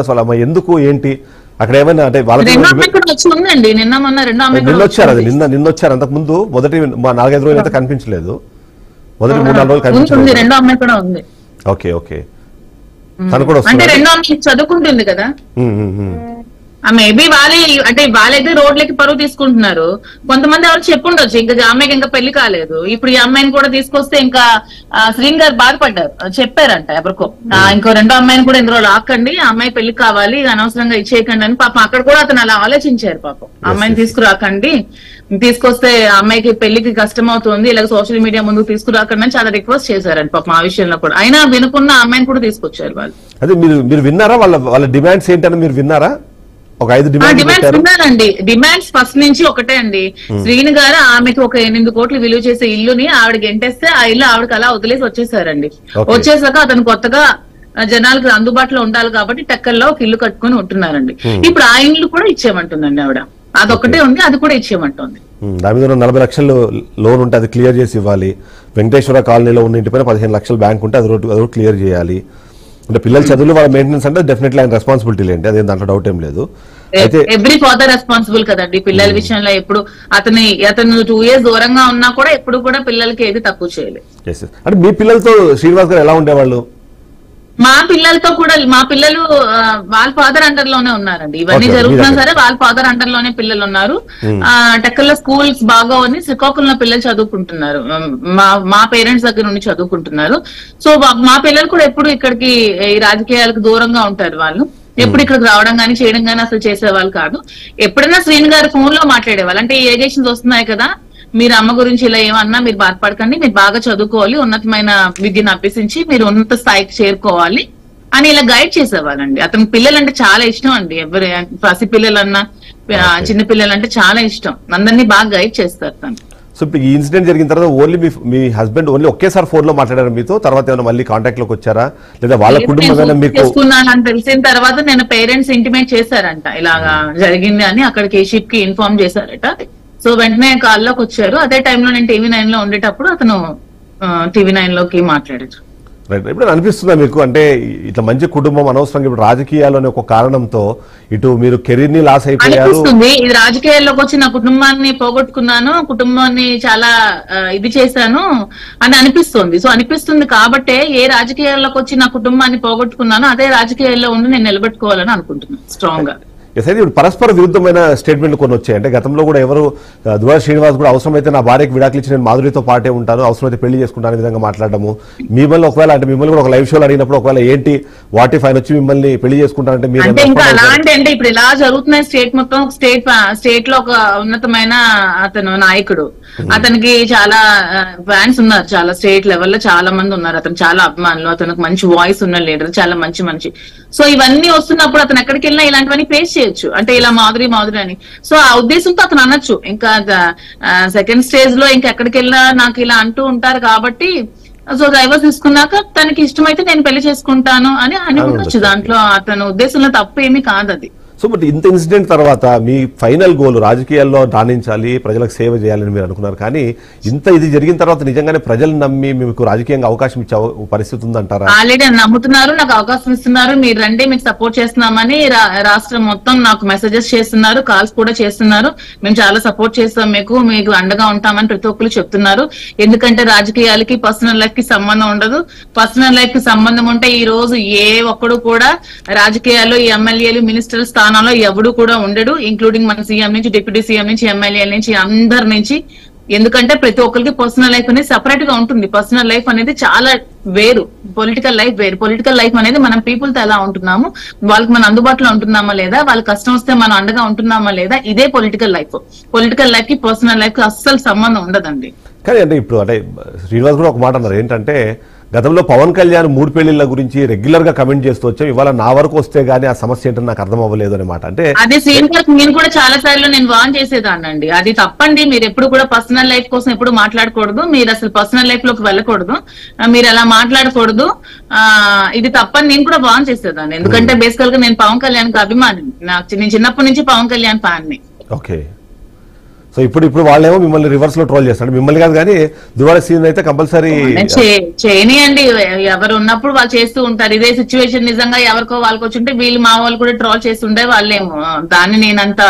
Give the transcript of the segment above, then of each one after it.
అసలు అమ్మ ఎందుకు ఏంటి అక్కడ ఏమైనా అంటే నిన్న వచ్చారు అది నిన్న వచ్చారు అంతకు ముందు మొదటి మా 4-5 రోజులు అయితే కనిపించలేదు మొదటి 3-4 రోజులు కనిపించలేదు ఓకే ఓకే తను కూడా అంటే రెండో అమ్మాయి చదువుకుంటుంది కదా మేబీ వాళ్ళైతే రోడ్లకి పరువు తీసుకుంటున్నారు. కొంతమంది ఎవరు చెప్పుండొచ్చు ఇంకా అమ్మాయికి ఇంకా పెళ్లి కాలేదు, ఇప్పుడు ఈ అమ్మాయిని కూడా తీసుకొస్తే ఇంకా శ్రీన్ గారు బాధపడ్డారు, చెప్పారంట ఎవరికో ఇంకో రెండో అమ్మాయిని కూడా ఇందులో లాక్కండి, ఆ అమ్మాయి పెళ్లి కావాలి అనవసరంగా ఇచ్చేయకండి అని పాపం అక్కడ కూడా అతను అలా ఆలోచించారు. పాపం అమ్మాయిని తీసుకురాకండి, తీసుకొస్తే అమ్మాయికి పెళ్లికి కష్టం అవుతుంది, ఇలా సోషల్ మీడియా ముందుకు తీసుకురాకండి అని చాలా రిక్వెస్ట్ చేశారండి పాపం ఆ విషయంలో కూడా. అయినా వినుకున్న అమ్మాయిని కూడా తీసుకొచ్చారు వాళ్ళు. అదే మీరు విన్నారా వాళ్ళ డిమాండ్స్ ఏంటని మీరు విన్నారా? ఒక 5 డిమాండ్స్ విన్నారండి. డిమాండ్స్ ఫస్ట్ నుంచి ఒకటే అండి, శ్రీని గారు ఆమెకి ఒక 8 కోట్లు విలువ చేసే ఇల్లుని ఆవిడకి ఎంటేస్తే ఆ ఇల్లు ఆవిడకి అలా వదిలేసి వచ్చేసారండి. వచ్చేసాక అతను కొత్తగా జనాలకు అందుబాటులో ఉండాలి కాబట్టి టెక్కల్లో ఒక ఇల్లు కట్టుకుని ఉంటున్నారండి. ఇప్పుడు ఆ ఇల్లు కూడా ఇచ్చేయమంటుందండి ఆవిడ, అదొక్కటే ఉంది, అది కూడా ఇచ్చేయమంటుంది. దాని మీద 40 లక్షలు లోన్ ఉంటే అది క్లియర్ చేసి ఇవ్వాలి. వెంకటేశ్వర కాలనీలో ఉన్న ఇంటిపైన 15 లక్షలు బ్యాంక్ ఉంటే అది క్లియర్ చేయాలి. అంటే పిల్లల చదువులు వాళ్ళ మెయింటెనెన్స్ అంటే డెఫినెట్లీ ఆయన రెస్పాన్సిబిలిటీ లేండి, అదే దాంట్లో డౌట్ ఏం లేదు. అయితే ఎవ్రీ ఫాదర్ రెస్పాన్సిబుల్ కదండి పిల్లల విషయంలో. ఎప్పుడు అతను 2 years దూరంగా ఉన్నా కూడా ఎప్పుడు కూడా పిల్లలకి ఏది తక్కువ చేయలేదు. అంటే మీ పిల్లలతో శ్రీనివాస్ గారు ఎలా ఉండేవాళ్ళు? మా పిల్లలతో కూడా మా పిల్లలు వాళ్ళ ఫాదర్ అండర్ లోనే ఉన్నారండి. ఇవన్నీ జరుగుతున్నా సరే వాళ్ళ ఫాదర్ అండర్ లోనే పిల్లలు ఉన్నారు. టెక్కల్లో స్కూల్స్ బాగా ఉంది, శ్రీకాకుళంలో పిల్లలు చదువుకుంటున్నారు, మా పేరెంట్స్ దగ్గర నుండి చదువుకుంటున్నారు. సో మా పిల్లలు కూడా ఎప్పుడు ఇక్కడికి ఈ రాజకీయాలకు దూరంగా ఉంటారు. వాళ్ళు ఎప్పుడు ఇక్కడికి రావడం గానీ చేయడం గానీ అసలు చేసేవాళ్ళు కాదు. ఎప్పుడైనా శ్రీని గారి ఫోన్ లో మాట్లాడేవాళ్ళు, అంటే ఈ ఎలిగేషన్స్ వస్తున్నాయి కదా, మీరు అమ్మ గురించి ఇలా ఏమన్నా మీరు బాధపడకండి, మీరు బాగా చదువుకోవాలి, ఉన్నతమైన విద్యను అభ్యసించి మీరు ఉన్నత స్థాయికి చేరుకోవాలి అని ఇలా గైడ్ చేసేవాళ్ళండి. అతనికి పిల్లలంటే చాలా ఇష్టం అండి, ఎవరు పసి పిల్లలన్నా చిన్న పిల్లలంటే చాలా ఇష్టం, అందరినీ బాగా గైడ్ చేస్తారు తను. సో ఇప్పుడు ఈ ఇన్సిడెంట్ జరిగిన తర్వాత ఓన్లీ మీ హస్బెండ్ ఓన్లీ ఒకేసారి ఫోన్ లో మాట్లాడారు మీతో, తర్వాత ఏమైనా మళ్ళీ కాంటాక్ట్ లోకి వచ్చారా లేదా వాళ్ళ కుటుంబం చేసుకున్నానని తెలిసిన తర్వాత నేను పేరెంట్స్ ఇంటిమేట్ చేశారంట ఇలాగా జరిగింది అని, అక్కడ కేషిప్ కి ఇన్ఫార్మ్ చేశారట. సో వెంటనే కాల్లోకి వచ్చారు. అదే టైంలో నేను TV9 లో ఉండేటప్పుడు అతను TV9 లోకి మాట్లాడారు. రైట్. ఇప్పుడు అనిపిస్తుందా మీకు, అంటే ఇట్లా మంచి కుటుంబం అనవసరంగా ఇప్పుడు రాజకీయాల్లోనే ఒక కారణంతో ఇటు మీరు కెరీర్ ని లాస్ అయిపోయారు, ఇది రాజకీయాల్లోకి వచ్చి నా కుటుంబాన్ని పోగొట్టుకున్నాను, కుటుంబాన్ని చాలా ఇది చేశాను అని అనిపిస్తుంది. సో అనిపిస్తుంది కాబట్టే ఏ రాజకీయాల్లోకి వచ్చి నా కుటుంబాన్ని పోగొట్టుకున్నానో అదే రాజకీయాల్లో ఉండి నేను నిలబెట్టుకోవాలని అనుకుంటున్నాను స్ట్రాంగ్ గా. ఇప్పుడు పరస్పర విరుద్ధమైన స్టేట్మెంట్లు కొన్ని వచ్చాయి. అంటే గతంలో కూడా ఎవరు దువ్వాడ శ్రీనివాస్ కూడా అవసరమైతే నా భార్యకు విడాకులు ఇచ్చి నేను మాధురితో పాటే ఉంటాను, అవసరమైతే పెళ్లి చేసుకుంటాను విధంగా మాట్లాడము. మిమ్మల్ని ఒకవేళ అంటే మిమ్మల్ని కూడా ఒక లైవ్ షోలో అడిగినప్పుడు ఒకవేళ ఏంటి వాట్ ఇఫ్ ఆయన వచ్చి మిమ్మల్ని పెళ్లి చేసుకుంటానంటే మీరు ఇంకా అలాంటి అంటే ఇప్పుడు ఇలా జరుగుతున్నాయి స్టేట్ మొత్తం, స్టేట్ లో ఒక ఉన్నతమైన అతను నాయకుడు, అతనికి చాలా ఫ్యాన్స్ ఉన్నారు, చాలా స్టేట్ లెవెల్లో చాలా మంది ఉన్నారు, అతను చాలా అభిమానులు, అతనికి మంచి వాయిస్ ఉన్న లీడర్, చాలా మంచి మనిషి. సో ఇవన్నీ వస్తున్నప్పుడు అతను ఎక్కడికి వెళ్ళినా ఇలాంటివన్నీ ఫేస్ చేయొచ్చు, అంటే ఇలా మాధురి అని. సో ఆ ఉద్దేశంతో అతను అనొచ్చు, ఇంకా సెకండ్ స్టేజ్ లో ఇంకా ఎక్కడికి వెళ్ళినా నాకు ఇలా అంటూ ఉంటారు కాబట్టి సో డైవర్స్ తీసుకున్నాక తనకి ఇష్టమైతే నేను పెళ్లి చేసుకుంటాను అని ఉండొచ్చు. దాంట్లో అతను ఉద్దేశంలో తప్పు ఏమీ కాదు అది. సో బట్ ఇంత ఇన్సిడెంట్ తర్వాత మీ ఫైనల్ గోల్ రాజకీయాల్లో రాణించాలి, ప్రజలకు సేవ చేయాలని మీరు అనుకున్నారు, కానీ ఇంత ఇది జరిగిన తర్వాత నిజంగానే ప్రజలు నమ్మి మీకు రాజకీయంగా అవకాశం ఇచ్చే పరిస్థితి ఉందంటారా? ఆల్రెడీ నమ్ముతున్నారు, నాకు అవకాశం ఇస్తున్నారు, మీరు రండి మీకు సపోర్ట్ చేస్తున్నామని రాష్ట్రం మొత్తం నాకు మెసేజెస్ చేస్తున్నారు, కాల్స్ కూడా చేస్తున్నారు, మేము చాలా సపోర్ట్ చేస్తాం, మీకు అండగా ఉంటామని ప్రతి ఒక్కరు చెప్తున్నారు. ఎందుకంటే రాజకీయాలకి పర్సనల్ లైఫ్ కి సంబంధం ఉండదు. పర్సనల్ లైఫ్ కి సంబంధం ఉంటే ఈ రోజు ఏ ఒక్కడు కూడా రాజకీయాల్లో ఎమ్మెల్యేలు మినిస్టర్లు స్థానంలో ఎవడు కూడా ఉండడు, ఇంక్లూడింగ్ మన సీఎం నుంచి డిప్యూటీ సీఎం నుంచి ఎమ్మెల్యేల నుంచి అందరి నుంచి. ఎందుకంటే ప్రతి ఒక్కరికి పర్సనల్ లైఫ్ అనేది సపరేట్ గా ఉంటుంది. పర్సనల్ లైఫ్ అనేది చాలా వేరు, పొలిటికల్ లైఫ్ వేరు. పొలిటికల్ లైఫ్ అనేది మనం పీపుల్ తో ఎలా ఉంటున్నాము, వాళ్ళకి మనం అందుబాటులో ఉంటున్నామా లేదా, వాళ్ళ కష్టం వస్తే మనం అండగా ఉంటున్నామా లేదా, ఇదే పొలిటికల్ లైఫ్. పొలిటికల్ లైఫ్ కి పర్సనల్ లైఫ్ కి అస్సలు సంబంధం ఉండదండి. కానీ అంటే ఇప్పుడు అంటే శ్రీనివాస్ కూడా ఒక మాట అన్నారు, ఏంటంటే గతంలో పవన్ కళ్యాణ్ 3 పెళ్లిళ్ల గురించి రెగ్యులర్ గా కమెంట్ చేస్తూ వచ్చాం, ఇవాళ నా వరకు వస్తే గానీ ఆ సమస్య ఏంటో నాకు అర్థం అవ్వలేదు అనే మాట. అంటే అదే సేమ్ నేను కూడా చాలా సార్లు నేను వార్న్ చేసేదాన్నండి, అది తప్పండి, మీరు ఎప్పుడు కూడా పర్సనల్ లైఫ్ కోసం ఎప్పుడు మాట్లాడకూడదు, మీరు అసలు పర్సనల్ లైఫ్ లోకి వెళ్ళకూడదు, మీరు అలా మాట్లాడకూడదు, ఇది తప్పని నేను కూడా వార్న్ చేసేదాన్ని. ఎందుకంటే బేసికల్ గా నేను పవన్ కళ్యాణ్ కి అభిమాని, నేను చిన్నప్పటి నుంచి పవన్ కళ్యాణ్ ఫ్యాన్ ని. ఓకే. సో ఇప్పుడు వాళ్ళేమో మిమ్మల్ని రివర్స్ లో ట్రోల్ చేస్తారు, మిమ్మల్ని కాదు కానీ దువ్వాడ సీన్ అయితే కంపల్సరీ చేయనియండి. ఎవరు ఉన్నప్పుడు వాళ్ళు చేస్తూ ఉంటారు. ఇదే సిచ్యువేషన్ నిజంగా ఎవరికో వాళ్ళకి వచ్చి ఉంటే వీళ్ళు మా వాళ్ళు కూడా ట్రోల్ చేస్తుండే వాళ్ళేమో. దాన్ని నేనంత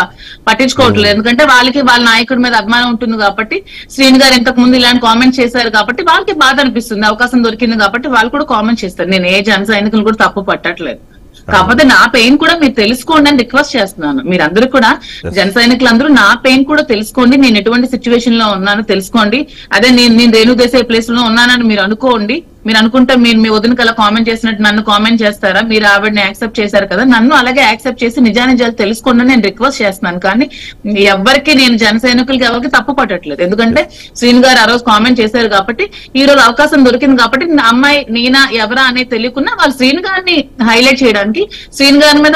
పట్టించుకోవట్లేదు, ఎందుకంటే వాళ్ళకి వాళ్ళ నాయకుడి మీద అభిమానం ఉంటుంది కాబట్టి. శ్రీను గారు ఇంతకు ముందు ఇలాంటి కామెంట్ చేశారు కాబట్టి వాళ్ళకి బాధ అనిపిస్తుంది, అవకాశం దొరికింది కాబట్టి వాళ్ళు కూడా కామెంట్ చేస్తారు. నేను ఏ జన సైనికులు కూడా తప్పు పట్టట్లేదు. కాకపోతే నా పెయిన్ కూడా మీరు తెలుసుకోండి అని రిక్వెస్ట్ చేస్తున్నాను. మీరందరూ కూడా జన సైనికులందరూ నా పెయిన్ కూడా తెలుసుకోండి, నేను ఎటువంటి సిచ్యువేషన్ లో ఉన్నానో తెలుసుకోండి. అదే నేను రేణు దేశాయ్ ప్లేస్ లో ఉన్నానని మీరు అనుకోండి. మీరు అనుకుంటే మీరు మీ వదినకి అలా కామెంట్ చేసినట్టు నన్ను కామెంట్ చేస్తారా? మీరు ఆవిడని యాక్సెప్ట్ చేశారు కదా, నన్ను అలాగే యాక్సెప్ట్ చేసి నిజానిజాలు తెలుసుకోండి నేను రిక్వెస్ట్ చేస్తున్నాను. కానీ ఎవరికి నేను జన సైనికులకి ఎవరికి తప్పు పట్టట్లేదు, ఎందుకంటే శ్రీను గారు ఆ రోజు కామెంట్ చేశారు కాబట్టి ఈ రోజు అవకాశం దొరికింది కాబట్టి అమ్మాయి నేనా ఎవరా అనేది తెలియకున్నా వాళ్ళు శ్రీను గారిని హైలైట్ చేయడానికి శ్రీను గారి మీద